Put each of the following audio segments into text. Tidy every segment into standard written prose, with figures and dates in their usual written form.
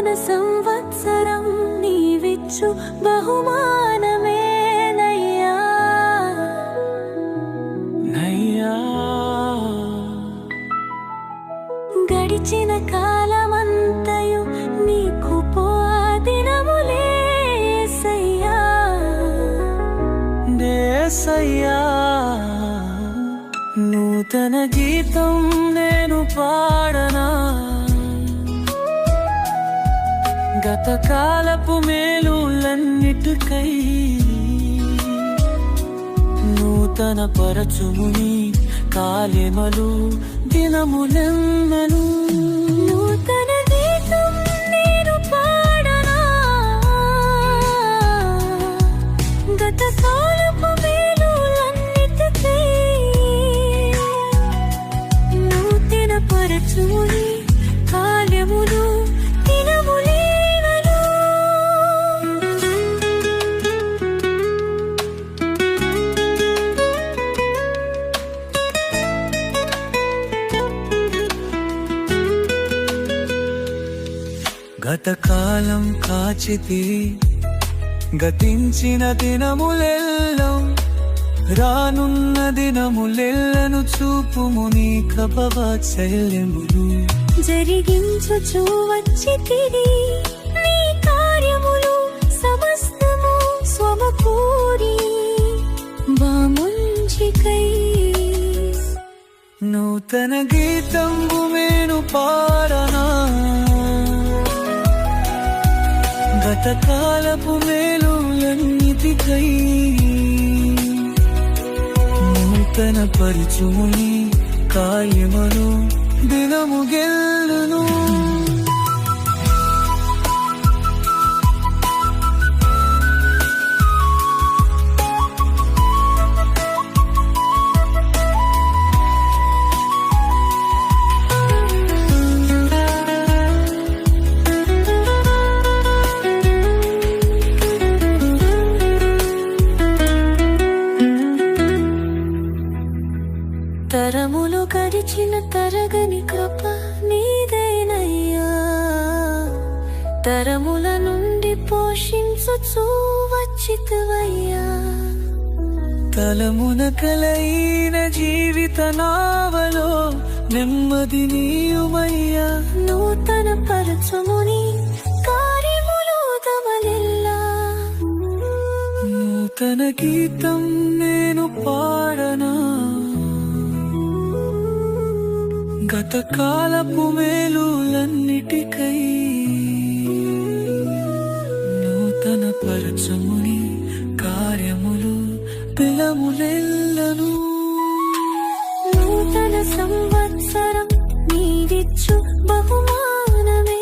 నూతన సంవత్సరం నీవిచ్చు బహుమానమేనయ్యా. గడిచిన కాలమంతయు నీకు దినములే యేసయ్యా. నూతన గీతం నేను పాడనా, గతకాలపు మేలులన్నిటికై నూతన పరచుముని కాలెమలు దినములెన్నను. నూతన గీతం నేను పాడనా, గతకాలపు మేలులన్నిటికై నూతన పరచుముని కాలెములు గతకాలం కాచితి గతించిన దినములెల్లో రానున్న దినములెల్లను చూపుము నీ కృపావాత్సల్యములు. జరిగించుచు వచ్చితివి నీ కార్యములు సమస్తము స్వమకూరి బాముంచికై. నూతన గీతంబు మేను పాడనా, గతకాలపు మేలులన్నిటికై నూతన పరచుముని కాయమను దినము గెల్లును. తరములు గడిచిన తరగని కృప నీదేనయ్యా. తరముల నుండి పోషించుచూ వచ్చితివయ్యా. తలమున కలైన జీవిత నావలో నెమ్మది నీయుమయ్యా. నూతన పరచుముని కార్యములు తమలెల్లా. నూతన గీతం నేను పాడనా, గతకాలపు మేలులన్నిటికై నూతన పరచుముని కార్యములు పిలములెల్లను. నూతన సంవత్సరం నీవిచ్చు బహుమానమేనయ్యా.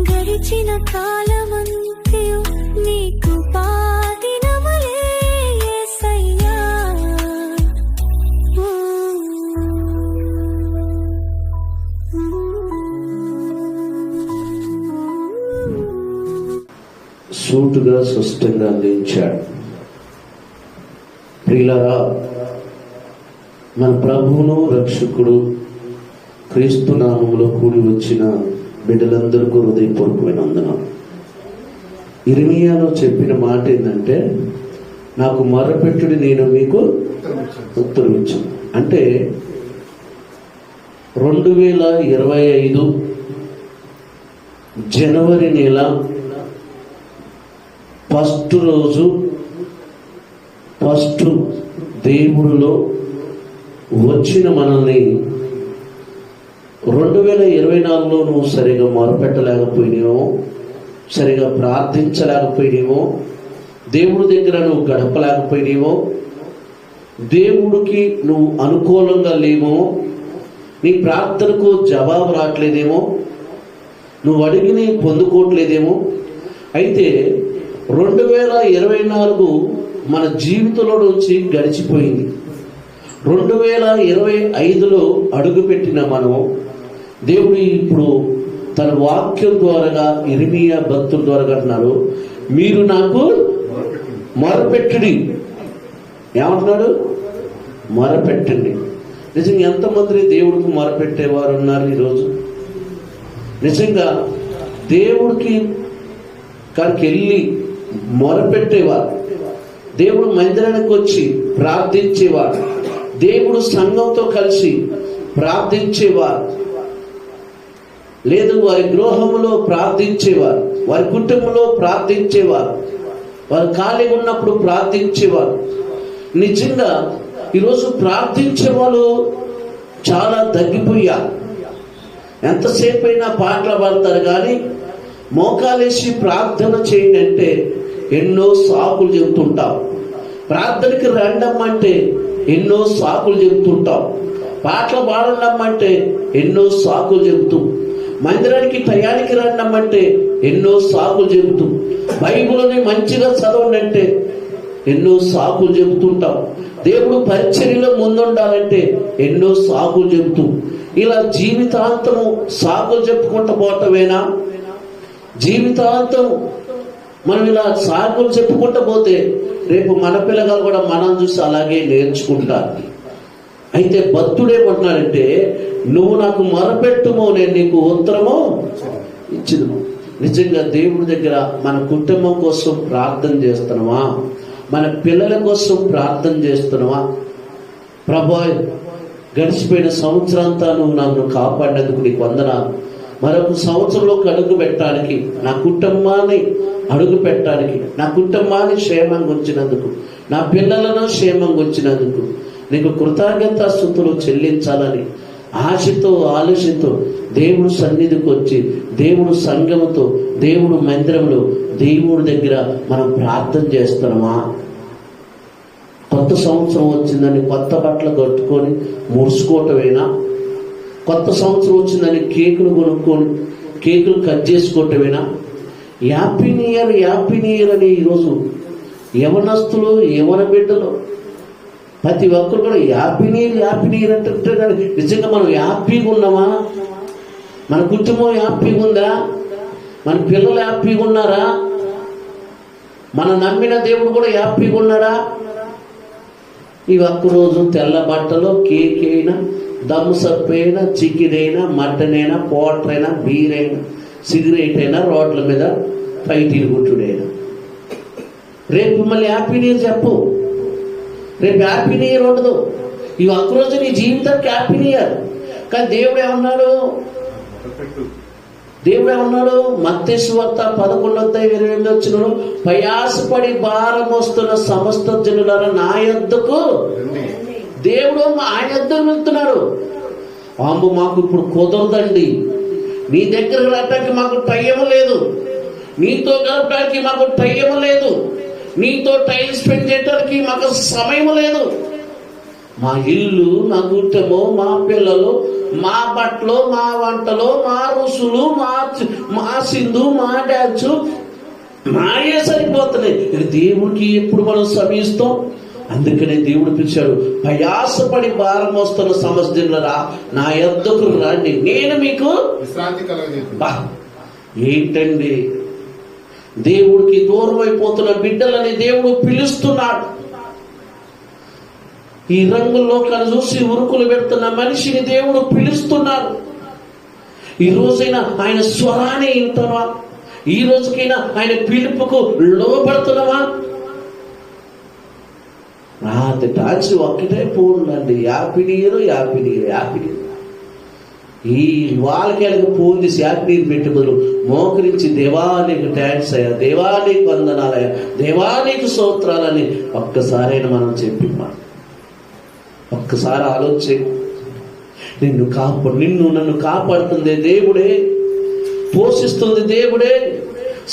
గడిచిన కాలమంతయు నీకు సూటుగా స్పష్టంగా అందించాడు. ప్రియులారా, మన ప్రభువును రక్షకుడు క్రీస్తు నామములో కూడి వచ్చిన బిడ్డలందరికీ హృదయపూర్వకమైన వందనాలు. ఇర్మీయాలో చెప్పిన మాట ఏంటంటే, నాకు మొరపెట్టుడి నేను మీకు ఉత్తరమిచ్చాను. అంటే 2025 జనవరి నెల ఫస్ట్ రోజు దేవుడిలో వచ్చిన మనల్ని 2024లో నువ్వు సరిగా మొరపెట్టలేకపోయినావో, సరిగా ప్రార్థించలేకపోయినావో, దేవుడి దగ్గర నువ్వు గడపలేకపోయినావో, దేవుడికి నువ్వు అనుకూలంగా లేమో, నీ ప్రార్థనకు జవాబు రావట్లేదేమో, నువ్వు అడిగిని పొందుకోవట్లేదేమో. అయితే 2024 మన జీవితంలో నుంచి గడిచిపోయింది. 2025లో అడుగుపెట్టిన మనం, దేవుడు ఇప్పుడు తన వాక్యం ద్వారా ఇర్మీయా భక్తుల ద్వారా అంటున్నాడు, మీరు నాకు మొరపెట్టుడి. ఏమంటున్నాడు? మొరపెట్టండి. నిజంగా ఎంతమంది దేవుడికి మొరపెట్టేవారు ఉన్నారు ఈరోజు? నిజంగా దేవుడికి కాడికి వెళ్ళి మొరపెట్టేవారు, దేవుడు మందిరానికి వచ్చి ప్రార్థించేవారు, దేవుడు సంఘంతో కలిసి ప్రార్థించేవారు, లేదు వారి గృహంలో ప్రార్థించేవారు, వారి కుటుంబంలో ప్రార్థించేవారు, వారు ఖాళీగా ఉన్నప్పుడు ప్రార్థించేవారు. నిజంగా ఈరోజు ప్రార్థించే వాళ్ళు చాలా తగ్గిపోయారు. ఎంతసేపు అయినా పాటలు పాడతారు కానీ మోకాలేసి ప్రార్థన చేయండి అంటే ఎన్నో సాకులు చెబుతుంటాం. ప్రార్థనకి రండమ్మంటే ఎన్నో సాకులు చెబుతుంటాం. పాటలు పాడమ్మటే ఎన్నో సాకులు చెబుతూ, మందిరానికి టయానికి రండమ్మంటే ఎన్నో సాకులు చెబుతూ, బైబిల్ని మంచిగా చదవండి అంటే ఎన్నో సాకులు చెబుతుంటాం. దేవుడు పరిచర్యలో ముందుండాలంటే ఎన్నో సాకులు చెబుతూ, ఇలా జీవితాంతము సాకులు చెప్పుకుంటూ పోవటమేనా? జీవితాంతం మనం ఇలా సాకులు చెప్పుకుంటూ పోతే రేపు మన పిల్లగాలు కూడా మనం చూసి అలాగే నేర్చుకుంటారు. అయితే భక్తుడేమంటున్నాడంటే, నువ్వు నాకు మొరపెట్టుమో నేను నీకు ఉత్తరము ఇచ్చిదును. నిజంగా దేవుడి దగ్గర మన కుటుంబం కోసం ప్రార్థన చేస్తున్నావా? మన పిల్లల కోసం ప్రార్థన చేస్తున్నావా? ప్రభువా, గడిచిపోయిన సంవత్సరంతా నువ్వు నన్ను కాపాడినందుకు నీకు వందనాలు. మరొక సంవత్సరంలోకి అడుగు పెట్టడానికి, నా కుటుంబాన్ని అడుగు పెట్టడానికి, నా కుటుంబాన్ని క్షేమంగా ఉంచినందుకు, నా పిల్లలను క్షేమంగా ఉంచినందుకు నీకు కృతజ్ఞతాస్తుతులు చెల్లించాలని ఆశతో ఆలోచనతో దేవుడు సన్నిధికి వచ్చి, దేవుడు సంఘముతో, దేవుడు మందిరంలో దేవుడి దగ్గర మనం ప్రార్థన చేస్తున్నామా? కొత్త సంవత్సరం వచ్చిందని కొత్త బట్టలు కట్టుకొని ముడుచుకోవటమేనా? కొత్త సంవత్సరం వచ్చిందని కేకులు కొనుక్కొని కేకులు కట్ చేసుకోవటమేనా? Happy new year, happy new year అని ఈరోజు యవనస్తులు, యవన బిడ్డలు ప్రతి ఒక్కరు కూడా happy new year, happy new year అంటే నిజంగా మనం హ్యాపీగా ఉన్నామా? మన కుటుంబం హ్యాపీగా ఉందా? మన పిల్లలు హ్యాపీగా ఉన్నారా? మన నమ్మిన దేవుడు కూడా హ్యాపీగా ఉన్నాడా? ఈ ఒక్కరోజు తెల్ల బట్టలో కేక్ అయినా, దమ్సప్ అయినా, చికెన్ అయినా, మటన్ అయినా, పోటర్ అయినా, బీర్ అయినా, సిగరెట్ అయినా, రోడ్ల మీద ఫైటీలు గుట్టుడైనా, రేపు మళ్ళీ హ్యాపీ న్యూ ఇయర్ చెప్పు. రేపు హ్యాపీ న్యూ ఇయర్ ఉండదు. ఈ ఒక్కరోజు నీ జీవితానికి హ్యాపీ న్యూ ఇయర్. కానీ దేవుడు ఏమన్నాడు? దేవుడు ఏమన్నాడు? మత్తయి సువార్త 11:28 ప్రయాసపడి భారం వస్తున్న సమస్త జనులారా నా యొద్దకు. దేవుడు ఆయన యొద్దకు వెళ్తున్నాడు. అమ్మ, మాకు ఇప్పుడు కుదరదండి, నీ దగ్గరకు రావడానికి మాకు టైం లేదు, నీతో గడపడానికి మాకు టైం లేదు, నీతో టైం స్పెండ్ చేయడానికి మాకు సమయం లేదు. మా ఇల్లు, మా కుటుంబం, మా పిల్లలు, మా బట్టలు, మా వంటలు, మా రుసులు, మా సింధు, మా డాన్సు మాయే సరిపోతున్నాయి. దేవుడికి ఎప్పుడు మనం సమయిస్తాం? అందుకనే దేవుడు పిలిచాడు, ప్రయాసపడి భారం వస్తున్న సమస్యలరా నా యొద్దకు రండి, నేను మీకు విశ్రాంతి కలుగజేస్తాను. ఏంటండి, దేవుడికి దూరం అయిపోతున్న బిడ్డలని దేవుడు పిలుస్తున్నాడు. ఈ రంగుల్లో చూసి ఉరుకులు పెడుతున్న మనిషిని దేవుడు పిలుస్తున్నాడు. ఈ రోజైనా ఆయన స్వరాన్ని వింటున్నావా? ఈ రోజుకైనా ఆయన పిలుపుకు లోపడుతున్నావా? రాత్రి టాక్సీ ఒక్కటే పోండి, happy new year, happy new year, happy new year. ఈ వాళ్ళకి ఫోన్ తీసి హ్యాపీ న్యూ ఇయర్ పెట్టి బదులు మోకరించి దేవానికి థ్యాంక్స్ అయ్యా, దేవానికి వందనాలయ్యా, దేవానికి స్తోత్రాలని ఒక్కసారైనా మనం చెప్పిమ్మా. ఒక్కసారి ఆలోచన. నన్ను కాపాడుతుంది దేవుడే, పోషిస్తుంది దేవుడే,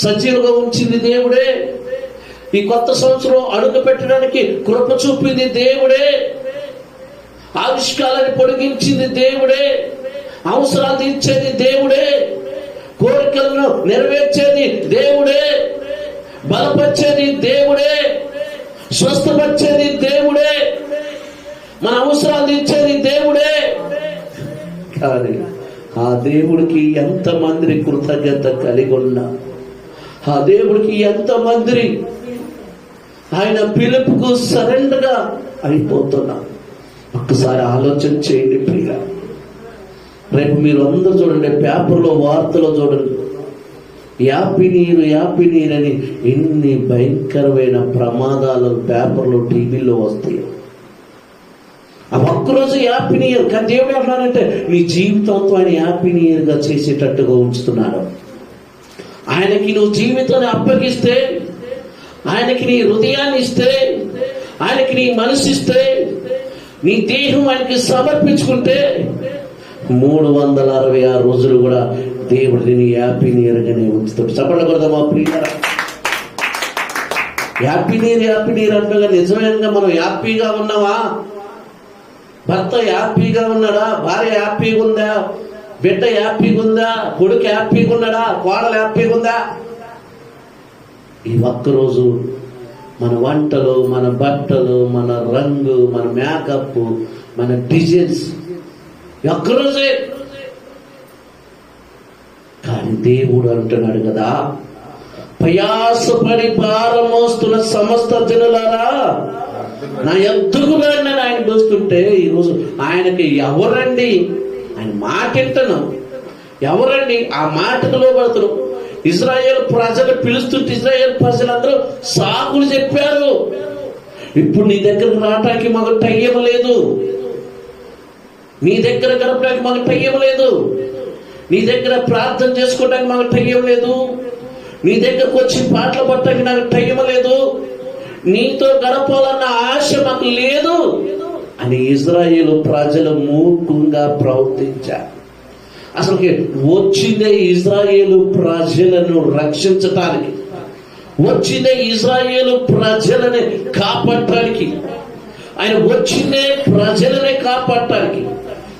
సజీవుగా ఉంచింది దేవుడే, ఈ కొత్త సంవత్సరం అడుగు పెట్టడానికి కృప చూపింది దేవుడే, ఆవిష్కారాన్ని పొడిగించింది దేవుడే, అవసరాలు తీర్చేది దేవుడే, కోరికలను నెరవేర్చేది దేవుడే, బలపరిచేది దేవుడే, స్వస్థపరిచేది దేవుడే, మన అవసరాలు తీర్చేది దేవుడే. కానీ ఆ దేవుడికి ఎంతమంది కృతజ్ఞత కలిగి ఉన్నా, ఆ దేవుడికి ఎంతమంది ఆయన పిలుపుకు సరెండర్గా అయిపోతున్నా. ఒక్కసారి ఆలోచన చేయండి ప్రియ. రేపు మీరు అందరూ చూడండి, పేపర్లో వార్తలో చూడండి, యాపీ నీరు అని ఎన్ని భయంకరమైన ప్రమాదాలు పేపర్లో టీవీలో వస్తాయి. ఆ ఒక్కరోజు యాపీ నీరు, కానీ దేవుడు ఏమన్నాడంటే నీ జీవితంతో ఆయన యాపీ నీరుగా చేసేటట్టుగా ఉంచుతున్నాడు. ఆయనకి నువ్వు జీవితాన్ని అప్పగిస్తే, ఆయనకి నీ హృదయాన్ని ఇస్తే, ఆయనకి నీ మనసు ఇస్తే, నీ దేహం ఆయనకి సమర్పించుకుంటే 366 రోజులు కూడా దేవుడిని యాపీ నీరుగానే ఉంచుతాడు. చెప్పకూడదమ్మా ప్రియులారా? యాపీ నీరు అంటగా నిజమేగా మనం హ్యాపీగా ఉన్నావా? భర్త హ్యాపీగా ఉన్నాడా? భార్య హ్యాపీగా ఉందా? బిడ్డ హ్యాపీగా ఉందా? కొడుకు హ్యాపీగా ఉన్నాడా? కోడలు హ్యాపీగా ఉందా? ఈ ఒక్కరోజు మన వంటలు, మన బట్టలు, మన రంగు, మన మేకప్, మన డిజైన్స్ ఒక్కరోజే. కానీ దేవుడు అంటున్నాడు కదా, ప్రయాసపడి భారం మోస్తున్న సమస్త జనులారా నా యొద్దకు రండి అని ఆయన పిలుస్తుంటే, ఈరోజు ఆయనకి ఎవరండి? ఆయన మాట వింటున్నాం, ఎవరండి ఆ మాటకు లోబడుతున్నాం? ఇజ్రాయేల్ ప్రజలు పిలుస్తుంటే ఇజ్రాయేల్ ప్రజలందరూ సాకులు చెప్పారు. ఇప్పుడు నీ దగ్గరకు రావటానికి మాకు టైం లేదు, నీ దగ్గర గడపడానికి మాకు టైం లేదు, నీ దగ్గర ప్రార్థన చేసుకోవడానికి మాకు టైం లేదు, నీ దగ్గరకు వచ్చి పాటలు పట్టడానికి నాకు టైం లేదు, నీతో గడపాలన్న ఆశ మాకు లేదు అని ఇజ్రాయేలు ప్రజలు మూర్ఖంగా ప్రవర్తించారు. అసలు వచ్చిందే ఇజ్రాయేలు ప్రజలను రక్షించటానికి, వచ్చిందే ఇజ్రాయేలు ప్రజలని కాపాడటానికి, ఆయన వచ్చిందే ప్రజలనే కాపాడటానికి,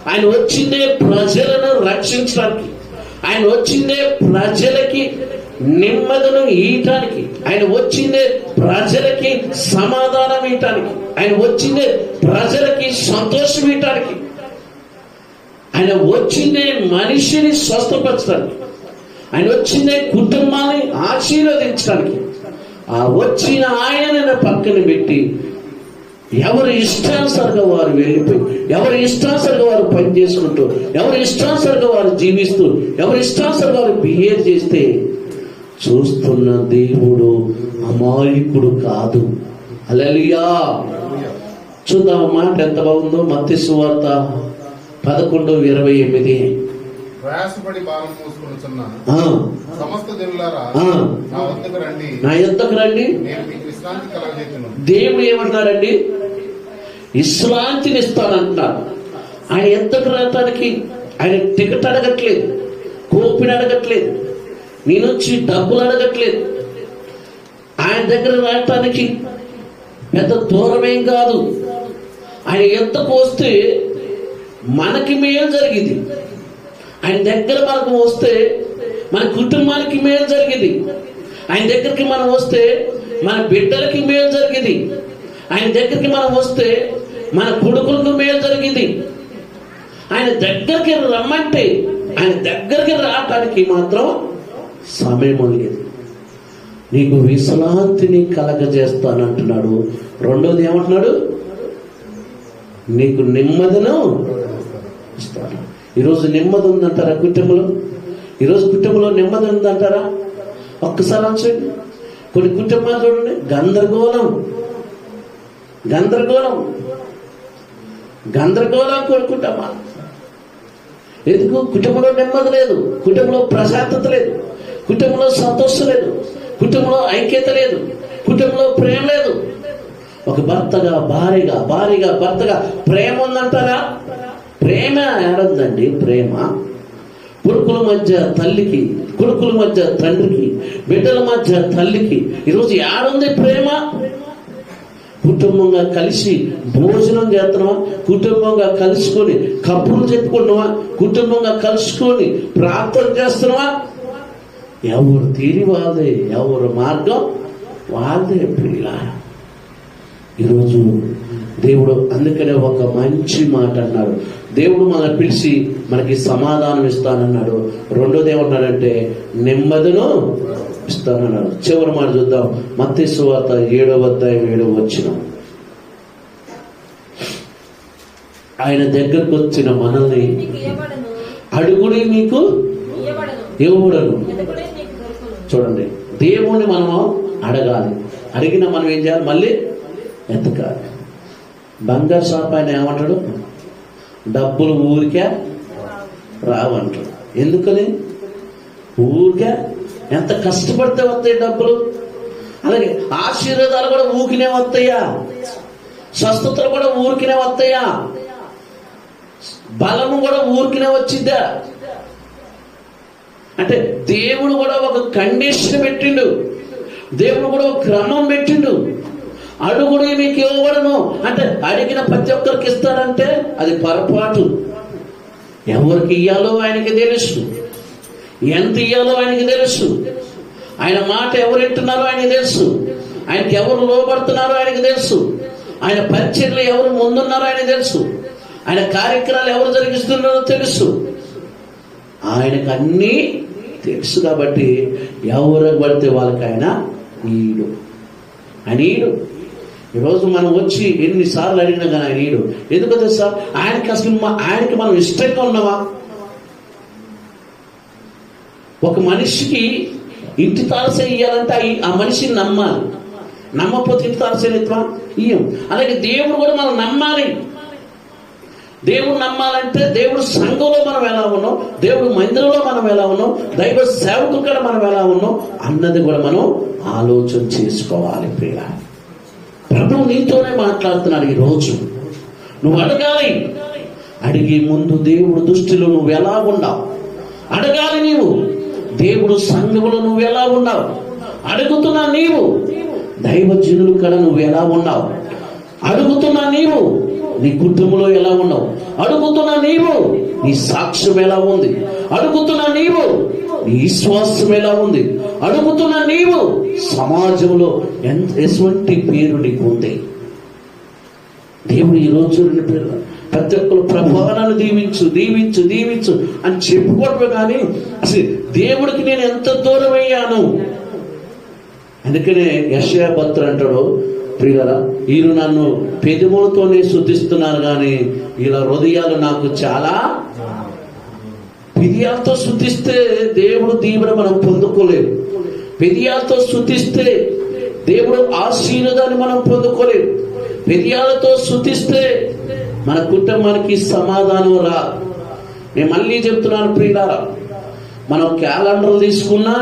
ఆయన వచ్చిందే ప్రజలను రక్షించడానికి, ఆయన వచ్చిందే ప్రజలకి నెమ్మదిని ఇయటానికి, ఆయన వచ్చిందే ప్రజలకి సమాధానం ఇయటానికి, ఆయన వచ్చిందే ప్రజలకి సంతోషం ఇయటానికి, ఆయన వచ్చిందే మనిషిని స్వస్థపరచడానికి, ఆయన వచ్చిందే కుటుంబాన్ని ఆశీర్వదించడానికి. ఆ వచ్చిన ఆయనను పక్కన పెట్టి ఎవరి ఇష్టానుసారంగా వారు వెళ్ళిపోయి, ఎవరి ఇష్టానుసారంగా వారు పని చేసుకుంటూ, ఎవరి ఇష్టానుసారంగా వారు జీవిస్తూ, ఎవరి ఇష్టానుసారంగా వారు బిహేవ్ చేస్తే చూస్తున్న దేవుడు అమాయకుడు కాదు. హల్లెలూయా. చూద్దాం మాట ఎంత బాగుందో. మత్తయి సువార్త 11:28. ప్రయాసపడి భారం మోసుకొనుచున్న సమస్త జనులారా నా యొద్దకు రండి, నేను మీకు విశ్రాంతి కలుగజేయుదును. దేవుడు ఏమంటున్నారండి? విశ్రాంతిని ఇస్తానంటున్నారు. ఆయన యొద్దకు రావటానికి ఆయన టికెట్ అడగట్లేదు, కూపిని అడగట్లేదు, నీ నుంచి డబ్బులు అడగట్లేదు. ఆయన దగ్గర రావటానికి పెద్ద దూరమేం కాదు. ఆయన యొద్దకు వస్తే మనకి మేలు జరిగింది. ఆయన దగ్గర మనకు వస్తే మన కుటుంబానికి మేలు జరిగింది. ఆయన దగ్గరికి మనం వస్తే మన బిడ్డలకి మేలు జరిగింది. ఆయన దగ్గరికి మనం వస్తే మన కొడుకులకు మేలు జరిగింది. ఆయన దగ్గరికి రమ్మంటే ఆయన దగ్గరికి రావటానికి మాత్రం సమయం లేదు. నీకు విశ్రాంతిని కలగజేస్తానంటున్నాడు. రెండోది ఏమంటున్నాడు? నీకు నెమ్మదిను ఇస్తాను. ఈరోజు నెమ్మది ఉందంటారా కుటుంబంలో? ఈరోజు కుటుంబంలో నెమ్మది ఉందంటారా? ఒక్కసారి ఆలోచించండి. కొన్ని కుటుంబాలు చూడండి, గందరగోళం కోరుకుంటామా? ఎందుకు? కుటుంబంలో నెమ్మది లేదు, కుటుంబంలో ప్రశాంతత లేదు, కుటుంబంలో సంతోషం లేదు, కుటుంబంలో ఐక్యత లేదు, కుటుంబంలో ప్రేమ లేదు. ఒక భర్తగా భార్యగా భర్తగా ప్రేమ ఉందంటారా? ప్రేమ ఏడుందండి? ప్రేమ కొడుకుల మధ్య తల్లికి, కొడుకుల మధ్య తండ్రికి, బిడ్డల మధ్య తల్లికి ఈరోజు ఏడుంది ప్రేమ? కుటుంబంగా కలిసి భోజనం చేస్తున్నావా? కుటుంబంగా కలుసుకొని కబుర్లు చెప్పుకుంటున్నావా? కుటుంబంగా కలుసుకొని ప్రార్థన చేస్తున్నావా? ఎవరు తీరి వాళ్ళదే, ఎవరు మార్గం వాళ్ళదే. ప్రియులారా, ఈరోజు దేవుడు అందుకనే ఒక మంచి మాట అన్నాడు. దేవుడు మనం పిలిచి మనకి సమాధానం ఇస్తానన్నాడు. రెండోది ఏమన్నాడంటే నెమ్మదిను ఇస్తానన్నాడు. చివరి మాట చూద్దాం. మత్తయి సువార్త 7వ అధ్యాయం 7వ వచనం. ఆయన దగ్గరకు వచ్చిన మనల్ని అడుగుడి మీకు ఇవ్వబడను. చూడండి, దేవుణ్ణి మనం అడగాలి. అడిగిన మనం ఏం చేయాలి? మళ్ళీ ఎతకాలి. బంగారు షాప్ ఆయన ఏమంటాడు? డబ్బులు ఊరికే రావంటాడు. ఎందుకని? ఊరికే ఎంత కష్టపడితే వస్తాయి డబ్బులు. అలాగే ఆశీర్వాదాలు కూడా ఊరికినే వస్తాయా? స్వస్థతలు కూడా ఊరికినే వస్తాయా? బలము కూడా ఊరికినే వచ్చిద్దా? అంటే దేవుడు కూడా ఒక కండిషన్ పెట్టిండు. దేవుడు కూడా ఒక క్రమం పెట్టిండు. అడుగుడు మీకు ఇవ్వబడను అంటే అడిగిన ప్రతి ఒక్కరికి ఇస్తారంటే అది పొరపాటు. ఎవరికి ఇయ్యాలో ఆయనకి తెలుసు, ఎంత ఇయ్యాలో ఆయనకి తెలుసు, ఆయన మాట ఎవరు వింటున్నారో ఆయనకి తెలుసు, ఆయనకి ఎవరు లోబడుతున్నారో ఆయనకి తెలుసు, ఆయన పరిచర్లు ఎవరు ముందున్నారో ఆయనకి తెలుసు, ఆయన కార్యక్రమాలు ఎవరు జరిగిస్తున్నారో తెలుసు. ఆయనకు అన్నీ తెలుసు. కాబట్టి ఎవరు పడితే వాళ్ళకి ఆయన ఈడు. ఈరోజు మనం వచ్చి ఎన్నిసార్లు అడిగినా కానీ ఆయన ఈడు. ఎందుకు తెలుసా? ఆయనకి అసలు ఆయనకి మనం ఇష్టంగా ఉన్నావా? ఒక మనిషికి ఇంటి తారసే ఇయ్యాలంటే ఆ మనిషిని నమ్మాలి. నమ్మకపోతే ఇంటి తారసే ఇయ్యం. అలాగే దేవుడు కూడా మనం నమ్మాలి. దేవుడు నమ్మాలంటే దేవుడు సంఘంలో మనం ఎలా ఉన్నాం, దేవుడు మందిరంలో మనం ఎలా ఉన్నాం, దైవ సేవకులు కూడా మనం ఎలా ఉన్నాం అన్నది కూడా మనం ఆలోచన చేసుకోవాలి. ప్రియ ప్రభువు నీతోనే మాట్లాడుతున్నాడు ఈరోజు. నువ్వు అడగాలి. అడిగే ముందు దేవుడు దృష్టిలో నువ్వు ఎలా ఉన్నావు అడగాలి. నీవు దేవుడు సంఘములో నువ్వు ఎలా ఉన్నావు అడుగుతున్నా. నీవు దైవజనులు కూడా నువ్వు ఎలా ఉన్నావు అడుగుతున్నా. నీవు నీ కుటుంబంలో ఎలా ఉన్నావు అడుగుతున్నా. నీవు నీ సాక్ష్యం ఎలా ఉంది అడుగుతున్నా. నీవు నీ విశ్వాసం ఎలా ఉంది అడుగుతున్నా. నీవు సమాజంలో ఎటువంటి పేరు నీకు ఉంది. దేవుడు ఈరోజు ప్రతి ఒక్కరు ప్రభావాలను దీవించు దీవించు దీవించు అని చెప్పుకోవడమే కానీ అసలు దేవుడికి నేను ఎంత దూరం అయ్యాను. అందుకనే యెషయా భక్తుడు అంటాడు, ప్రియులారా, వీరు నన్ను పెదవులతోనే స్తుతిస్తున్నారు కానీ ఇలా హృదయాలు నాకు చాలా. పెదయాలతో స్తుతిస్తే దేవుడు దీవెన మనం పొందుకోలేము. పెదయాలతో స్తుతిస్తే దేవుడు ఆశీర్వాదాన్ని మనం పొందుకోలేము. పెదయాలతో స్తుతిస్తే మన కుటుంబానికి సమాధానం రా. నేను మళ్ళీ చెప్తున్నాను ప్రియులారా, మనం క్యాలెండర్లు తీసుకున్నా,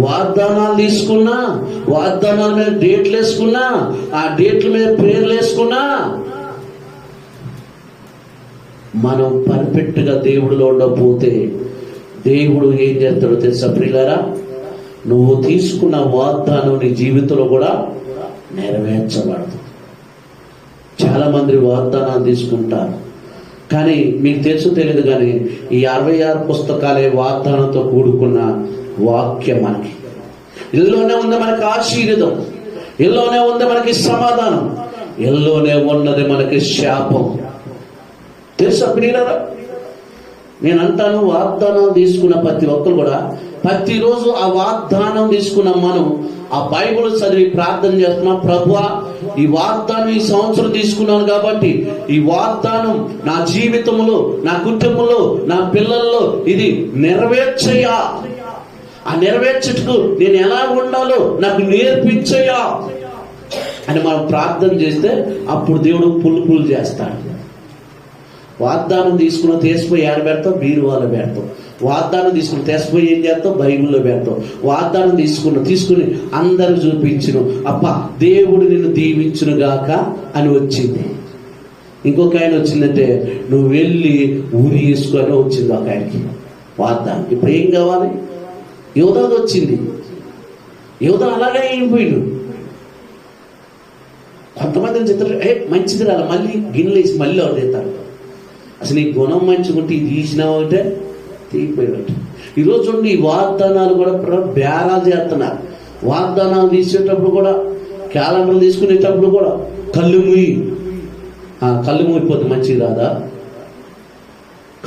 వాగ్దానాలు తీసుకున్నా, వాగ్దానాల మీద డేట్లు వేసుకున్నా, ఆ డేట్ల మీద పేర్లు వేసుకున్నా, మనం పర్ఫెక్ట్ గా దేవుడిలో ఉండకపోతే దేవుడు ఏం చేస్తాడో తెలుసా ప్రియులారా? నువ్వు తీసుకున్న వాగ్దానం నీ జీవితంలో కూడా నెరవేర్చబడదు. చాలా మంది వాగ్దానాలు తీసుకుంటారు కానీ మీకు తెలుసు తెలియదు కానీ ఈ 66 పుస్తకాలే వాగ్దానంతో కూడుకున్న వాక్యం. మనకి ఇల్లోనే ఉంది మనకి ఆశీర్వాదం, ఇల్లోనే ఉంది మనకి సమాధానం, ఇల్లోనే ఉన్నది మనకి శాపం. తెలుసా ప్రియులారా? నేను అంటాను, వాగ్దానాలు తీసుకున్న ప్రతి ఒక్కరు కూడా ప్రతిరోజు ఆ వాగ్దానం తీసుకున్న మనం ఆ బైబిల్ చదివి ప్రార్థన చేస్తున్నాం. ప్రభువా, ఈ వాగ్దానం ఈ సంవత్సరం తీసుకున్నాను కాబట్టి ఈ వాగ్దానం నా జీవితంలో, నా కుటుంబంలో, నా పిల్లల్లో ఇది నెరవేర్చయ్యా. ఆ నెరవేర్చుటకు నేను ఎలా ఉండాలో నాకు నేర్పించయ్యా అని మనం ప్రార్థన చేస్తే అప్పుడు దేవుడు పులుపులు చేస్తాడు. వాగ్దానం తీసుకున్న తీసిపోయి ఏడ పెడతాం? బీరువాలో పెడతాం. వాగ్దానం తీసుకుని తీసిపోయి ఏం చేస్తాం? బైబిల్లో పెడతాం. వాగ్దానం తీసుకుని అందరు చూపించును, అప్ప దేవుడు నిన్ను దీవించును గాక అని వచ్చింది. ఇంకొక ఆయన వచ్చిందంటే నువ్వు వెళ్ళి ఊరి వేసుకొని వచ్చింది ఒక ఆయనకి వాగ్దానం. ఇప్పుడు ఏం కావాలి? యోధాది వచ్చింది. యోధ అలాగే అయిపోయిండు. కొంతమంది చెప్తారు, మంచిది రాలి, మళ్ళీ గిన్నెలు వేసి మళ్ళీ వదిలేస్తారు. అసలు ఈ గుణం మంచుకుంటే ఇది తీసినావు అంటే తీగిపోయినట్టు. ఈరోజు ఈ వాగ్దానాలు కూడా బేరాలు చేస్తున్నారు. వాగ్దానాలు తీసేటప్పుడు కూడా, క్యాలెండర్లు తీసుకునేటప్పుడు కూడా కళ్ళు మూయిపోతే మంచిది రాదా?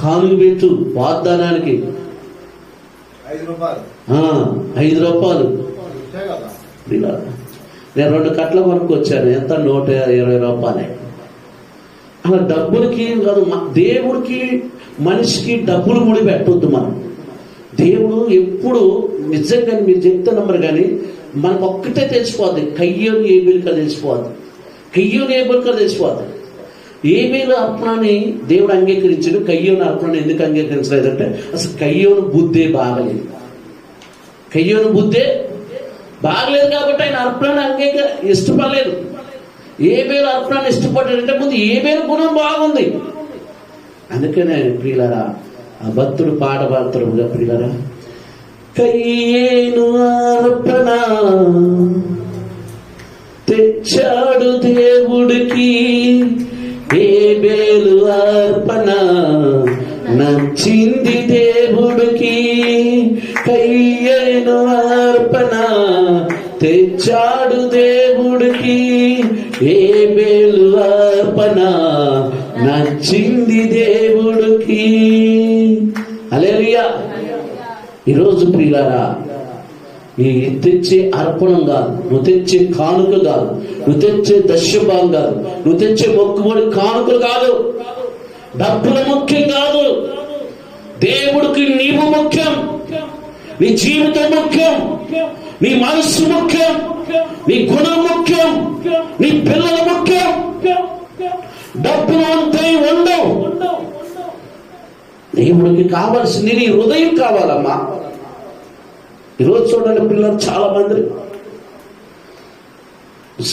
కానుక పెట్టు వాగ్దానానికి 5 రూపాయలు. నేను 2 కట్టలు కొనుక్కొచ్చాను. ఎంత? 120 రూపాయలే. అలా డబ్బులకి కాదు, దేవుడికి మనిషికి డబ్బులు ముడి పెట్టొద్దు. మనం దేవుడు ఎప్పుడు నిజంగా మీరు చెప్తే నమ్మరు కానీ మనకు ఒక్కటే తెలిసిపోద్ది, కయ్యోని ఏబేలుగా తెలిసిపోద్ది, కయ్యోని ఏబేలుగా తెలిసిపోద్ది. ఏబేలు అర్పణని దేవుడు అంగీకరించాడు, కయ్యోని అర్పణని ఎందుకు అంగీకరించలేదంటే అసలు కయ్యోని బుద్ధే బాగలేదు. కయ్యోని బుద్ధే బాగలేదు కాబట్టి ఆయన అర్పణని ఇష్టపడలేదు. ఏబేలు అర్పణని ఇష్టపడ్డాడంటే ముందు ఏబేలు గుణం బాగుంది. అందుకనే ప్రియులారా ఆ భక్తుడు పాట పాడతారుగా, ప్రియులారా కయ్యేను అర్పణ తెచ్చాడు దేవుడికి, ఏబేలు అర్పణ నచ్చింది దేవుడికి. కయ్యేను అర్పణ తెచ్చాడు దేవుడికి, ఏబేలు అర్పణ నచ్చింది దేవుడికి. హల్లెలూయా. ఈరోజు ప్రియులారా నీ తెచ్చే అర్పణం కాదు, నువ్వు తెచ్చే కానుక కాదు, నువ్వు తెచ్చే దశభాగం కాదు, నువ్వు తెచ్చే మొక్కుబడి కానుకలు కాదు, డబ్బులు ముఖ్యం కాదు. దేవుడికి నీవు ముఖ్యం, నీ జీవితం ముఖ్యం, నీ మనస్సు ముఖ్యం, నీ గుణం ముఖ్యం, నీ పిల్లల ముఖ్యం. డబ్బులు అంతే ఉండవు. దేవుడికి కావాల్సింది నీ హృదయం కావాలమ్మా. ఈరోజు చూడండి పిల్లలు చాలా మంది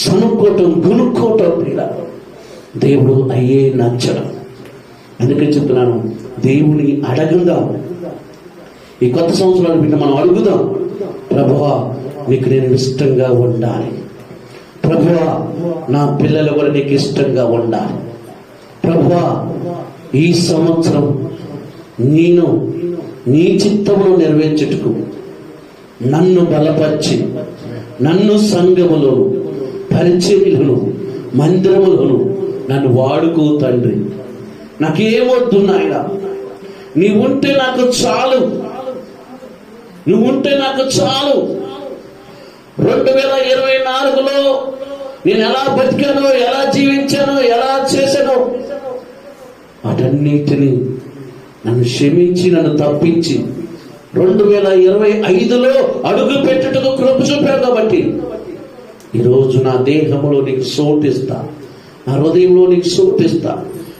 సనుక్కోవటం, గునుక్కోవటం పిల్లలు దేవుడు అయ్యే నచ్చడం. అందుకే చెప్తున్నాను, దేవుని అడగందాం. ఈ కొత్త సంవత్సరాలు బిడ్డ మనం అడుగుదాం, ప్రభువా నీకు నేను ఇష్టంగా ఉండాలి, ప్రభువా నా పిల్లలు కూడా నీకు ఇష్టంగా ఉండాలి, ప్రభువా ఈ సంవత్సరం నేను నీ చిత్తమును నెరవేర్చుటకు నన్ను బలపరిచి, నన్ను సంఘములో పరిచర్యలను మందిరములను నన్ను వాడుకో తండ్రి. నాకేమొద్దు నాయన, నీవుంటే నాకు చాలు, నువ్వుంటే నాకు చాలు. 2024లో నేను ఎలా బతికానో, ఎలా జీవించానో, ఎలా చేశానో వాటన్నిటిని నన్ను క్షమించి, నన్ను తప్పించి 2025లో అడుగు పెట్టుటకు కృప చూపావు కాబట్టి ఈరోజు నా దేహంలో నీకు చోటిస్తా, నా హృదయంలో నీకు చోటిస్తా.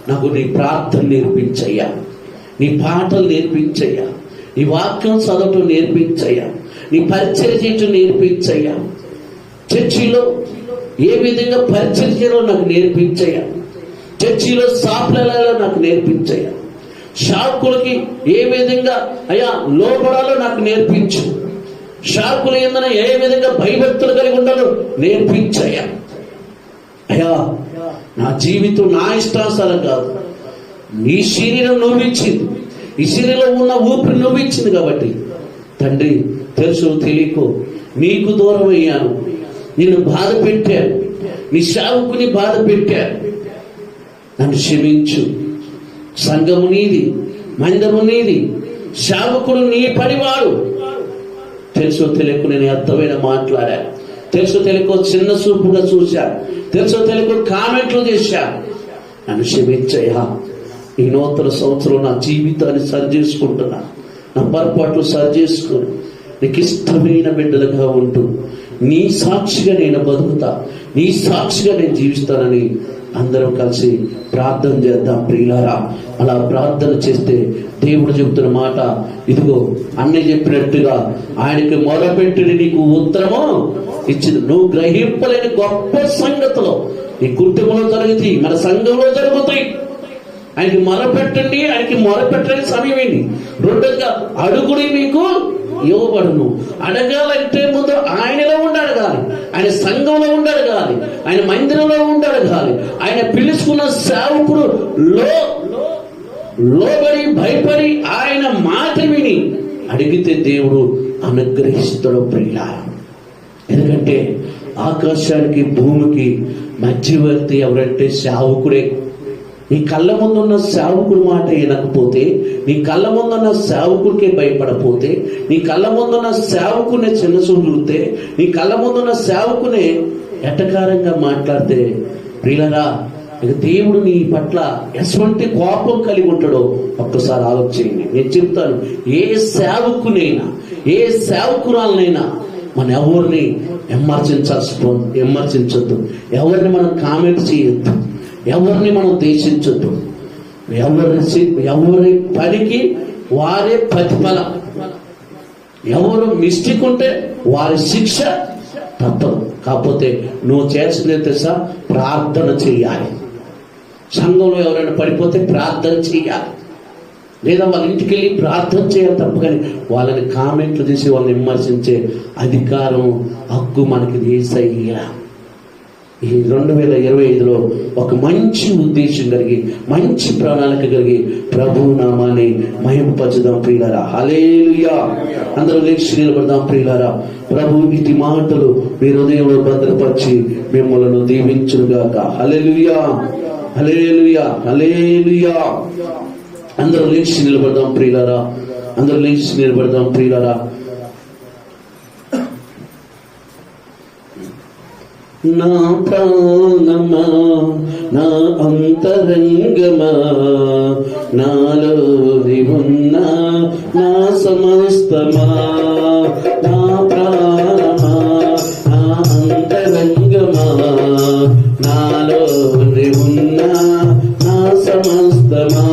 నాకు నీ ప్రార్థన నేర్పించయ్యా, నీ పాటలు నేర్పించయ్యా, నీ వాక్యం చదవటం నేర్పించయ్యా, నీ పరిచర్య చేయటం నేర్పించయ్యా, చర్చిలో ఏ విధంగా పరిచర్య చేయాలో నాకు నేర్పించయ్యా, చర్చిలో సాప్లలో నాకు నేర్పించయ్యా, షాకులకి ఏ విధంగా అయ్యా లోపడాలో నాకు నేర్పించు, షాకులు ఏందన ఏ విధంగా భయభక్తులు కలిగి ఉండాలో నేర్పించయ్యా. అయ్యా నా జీవితం నా ఇష్టానుసారం కాదు, నీ శరీరం నువ్విచ్చింది, ఈ శరీరంలో ఉన్న ఊపిరి నువ్విచ్చింది కాబట్టి తండ్రి తెలుసు తెలియకో నీకు దూరం అయ్యాను, నిన్ను బాధ పెట్టాను, నీ సేవకుని బాధ పెట్టాను, నన్ను క్షమించు. సంఘము నీది, మందిరము నీది, సేవకుడు నీ పనివాడు. తెలుసో తెలియకు నేను అర్థమైన మాట్లాడాను, తెలుసో తెలియకో చిన్న చూపుగా చూశాను, తెలుసో తెలియకో కామెంట్లు చేశాను. నన్ను క్షమించయ్యా. ఈ నూతన సంవత్సరం నా జీవితాన్ని సరి చేసుకుంటున్నా, నా పొరపాట్లు సరి చేసుకుని నీకు ఇష్టమైన బిడ్డలుగా ఉంటూ నీ సాక్షిగా నేను బతుకుతా, నీ సాక్షిగా నేను జీవిస్తానని అందరం కలిసి ప్రార్థన చేద్దాం ప్రియులారా. అలా ప్రార్థన చేస్తే దేవుడు చెబుతున్న మాట ఇదిగో అన్నయ్య చెప్పినట్టుగా ఆయనకి మొరపెట్టి నీకు ఉత్తరము ఇచ్చింది. నువ్వు గ్రహింపలేని గొప్ప సంగతులు నీ కుటుంబంలో జరుగుతాయి, మన సంఘంలో జరుగుతాయి. ఆయనకి మొరపెట్టండి, ఆయనకి మొరపెట్టడానికి సమయం ఏంటి? రెండోగా అడుగుడి మీకు ఇవ్వబడును. అడగాలంటే ముందు ఆయనలో ఉండి అడగాలి, ఆయన సంఘంలో ఉండి అడగాలి, ఆయన మందిరంలో ఉండి అడగాలి. ఆయన పిలుచుకున్న సేవకుడు లోబడి భయపడి ఆయన మాట విని అడిగితే దేవుడు అనుగ్రహిస్తాడు ప్రియులారా. ఎందుకంటే ఆకాశానికి భూమికి మధ్యవర్తి ఎవరంటే సేవకుడే. నీ కళ్ళ ముందున్న సేవకుడి మాట వినకపోతే, నీ కళ్ళ ముందున్న సేవకుడికే భయపడపోతే, నీ కళ్ళ ముందున్న సేవకునే చిన్నచూస్తే, నీ కళ్ళ ముందున్న సేవకునే ఎటకారంగా మాట్లాడితే ప్రియులారా ఇక దేవుడు నీ పట్ల ఎటువంటి కోపం కలిగి ఉంటాడో ఒక్కసారి ఆలోచించండి. నేను చెప్తాను, ఏ సేవకునైనా ఏ సేవకురాలనైనా మనం ఎవరిని విమర్శించొద్దు, ఎవరిని మనం కామెంట్ చేయొద్దు, ఎవరిని మనం దేశించొద్దు. ఎవరి పనికి వారే ప్రతిఫలం. ఎవరు మిస్టేక్ ఉంటే వారి శిక్ష తప్పదు. కాకపోతే నువ్వు చేసింది తెలుసా, ప్రార్థన చేయాలి. సంఘంలో ఎవరైనా పడిపోతే ప్రార్థన చేయాలి, లేదా వాళ్ళ ఇంటికి వెళ్ళి ప్రార్థన చేయాలి తప్ప. కానీ వాళ్ళని కామెంట్లు తీసి వాళ్ళని విమర్శించే అధికారం, హక్కు మనకి యేసయ్య ఈ 2025లో ఒక మంచి ఉద్దేశం కలిగి, మంచి ప్రణాళిక కలిగి ప్రభు నామాన్ని మహిమపరచుదాం ప్రియులారా. హల్లెలూయా. అందరూ లేచి నిలబడదాం ప్రియులారా. ప్రభు ఇటు మాటలు మీ హృదయంలో భద్రపరిచి మిమ్మల్ని దీవించునుగాక. హల్లెలూయా, హల్లెలూయా, హల్లెలూయా. అందరూ లేచి నిలబడదాం ప్రియులారా. అందరూ లేచి నిలబడదాం ప్రియులారా. నా ప్రాణమా, నా అంతరంగమా, నాలోని ఉన్న నా సమస్తమా, నా ప్రాణమా, నా అంతరంగమా, నాలోని ఉన్న నా సమస్తమా,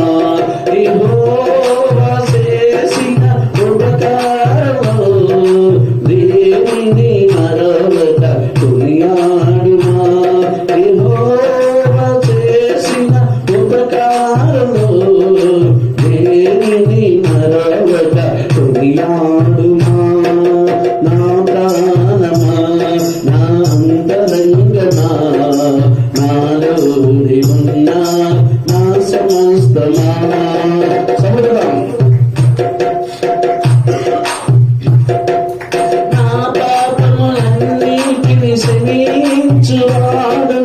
యెహోవా చేసిన ఉపకారము దేవుని మరవక కొనియాడుమా. యెహోవా చేసిన ఉపకారము దేవుని మరవక కొనియాడుమా. నా ప్రాణమా, నా అంతరంగమా, నాలోని ఉన్న నా సమస్తమా. సముద్రం నా పాపములన్నిటిని క్షమించువాడు,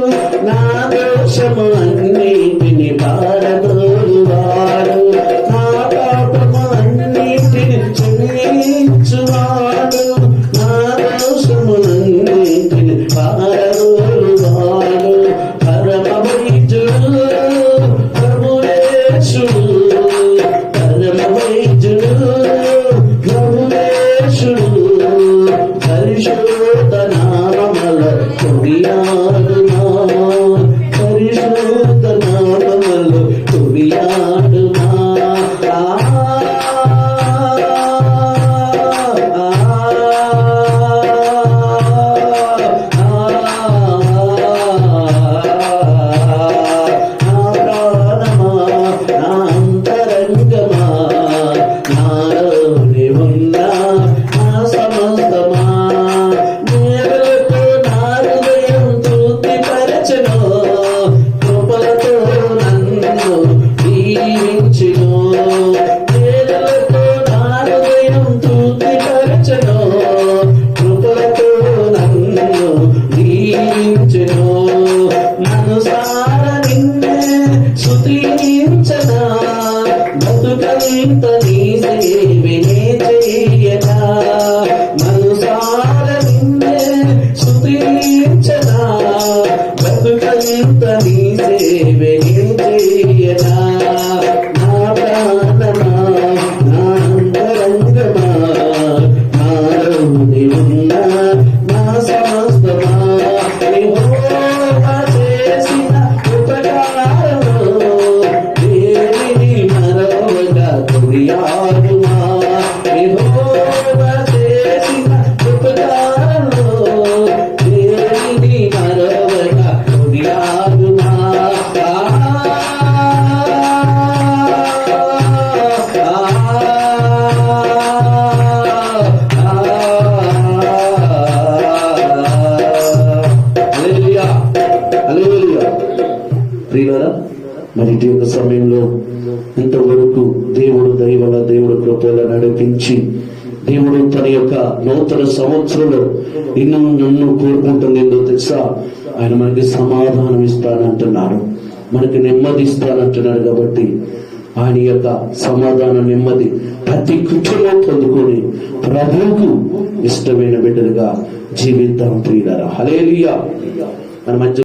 నా దోషములన్నిటిని పారదోలువాడు. నా పాపములన్నిటిని క్షమించువాడు, నా దోషములన్నిటిని పారదోలువాడు. పరమ వైద్యుడు ప్రభు యేసుడు, పరమ వైద్యుడు ప్రభు యేసుడు, పరిశుద్ధ నామముల కొనియాడుమా, పరిశుద్ధ నామముల కొనియాడుమా. మనసార నిన్నే స్తుతించనా, బతుకంత నీ సేవనే చేయనా. మనసార నిన్నే స్తుతించనా, బతుకంత నీ సేవనే చేయనా. నా ప్రాణమా, నా అంతరంగమా, నాలోని ఉన్న నా సమస్తమా, యెహోవా చేసిన ఉపకారము దేనిని మరవక కొనియాడుమా. యెహోవా చేసిన ఉపకారము దేనిని మరవక కొనియాడుమా. హల్లెలూయా, హల్లెలూయా. ప్రియులారా, మరి ఇటు యొక్క సమయంలో ఇంతవరకు దేవుడు దయవల్ల, దేవుడు కృపల నడిపించి, దేవుడు తన యొక్క నూతన సంవత్సరంలో నన్ను కోరుకుంటుంది ఏందో తెలుసా, ఆయన మనకి సమాధానం ఇస్తానంటున్నాడు, మనకి నెమ్మది ఇస్తానంటున్నాడు. కాబట్టి ఆయన యొక్క సమాధాన నెమ్మది ప్రతి కుటుంబం పొందుకొని ప్రభువుకు ఇష్టమైన బిడ్డలుగా జీవిద్దాం ప్రియులారా. హల్లెలూయా. మన మధ్య